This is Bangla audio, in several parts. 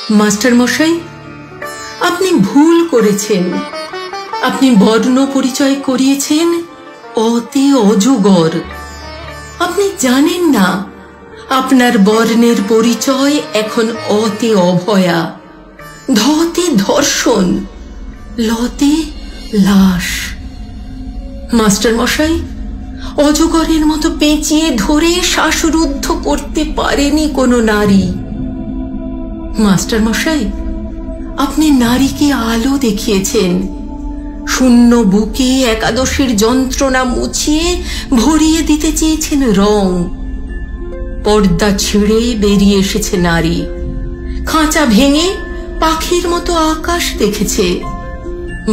মাস্টার মশাই, আপনি ভুল করেছেন। আপনি বর্ণ পরিচয় করিয়েছেন অতে অজগর। আপনি জানেন না আপনার বর্ণের পরিচয় এখন অতে অভয়া, ধতে ধর্ষণ, লতে লাশ। মাস্টার মশাই, অজগরের মতো পেঁচিয়ে ধরে শ্বাসরুদ্ধ করতে পারেনি কোনো নারী। মাস্টার মশাই, আপনি নারীকে আলো দেখিয়েছেন। শূন্য বুকে একাদশীর যন্ত্রণা মুছিয়ে ভরিয়ে দিতে চেয়েছেন রং। পর্দা ছিঁড়ে বেরিয়ে এসেছে নারী। খাঁচা ভেঙে পাখির মতো আকাশ দেখেছে,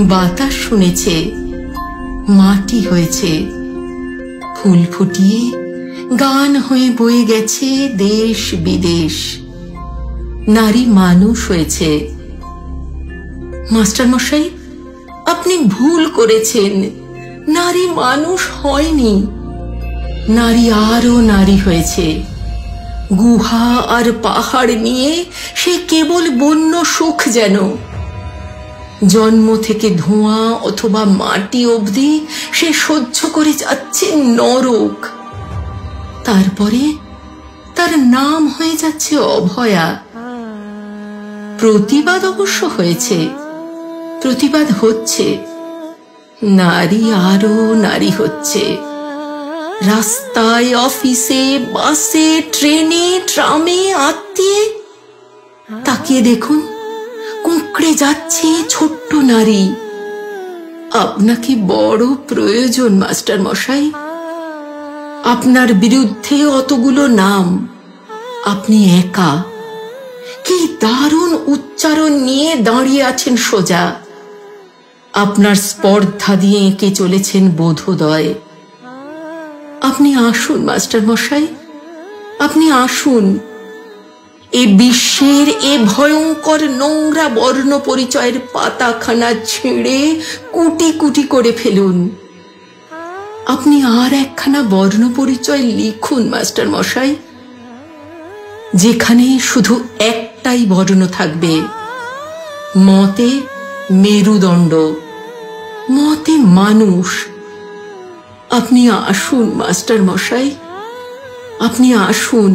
বাতাস শুনেছে, মাটি হয়েছে, ফুল ফুটিয়ে গান হয়ে বয়ে গেছে দেশ বিদেশ। নারী মানুষ হয়েছে। মাস্টার মশাই, আপনি ভুল করেছেন। নারী মানুষ হয়নি, নারী আরো নারী হয়েছে। গুহা আর পাহাড় নিয়ে সে কেবল বন্য সুখ যেন। জন্ম থেকে ধোঁয়া অথবা মাটি অবধি সে সহ্য করে যাচ্ছে নরক। তারপরে তার নাম হয়ে যাচ্ছে অভয়া। প্রতিবাদ অবশ্য হয়েছে, প্রতিবাদ হচ্ছে। নারী আরো নারী হচ্ছে। রাস্তায়, অফিসে, বাসে, ট্রেনে, ট্রামে, আত্মীয় তাকিয়ে দেখুন, কুঁকড়ে যাচ্ছে ছোট্ট নারী। আপনাকে বড় প্রয়োজন মাস্টার মশাই। আপনার বিরুদ্ধে অতগুলো নাম, আপনি একা। কি দারুণ উচ্চারণ নিয়ে দাঁড়িয়ে আছেন সোজা। আপনার স্পর্ধা দিয়ে এঁকে চলেছেন বোধোদয়। আপনি আসুন মাস্টার মশাই, আপনি আসুন। এ বিশ্বের এ ভয়ঙ্কর নোংরা বর্ণ পরিচয়ের পাতাখানা ছিঁড়ে কুটি কুটি করে ফেলুন। আপনি আর একখানা বর্ণ পরিচয় লিখুন মাস্টার মশাই, যেখানে শুধু একটাই বর্ণ থাকবে, মতে মেরুদণ্ড, মতে মানুষ। আপনি আসুন মাস্টার মশাই, আপনি আসুন।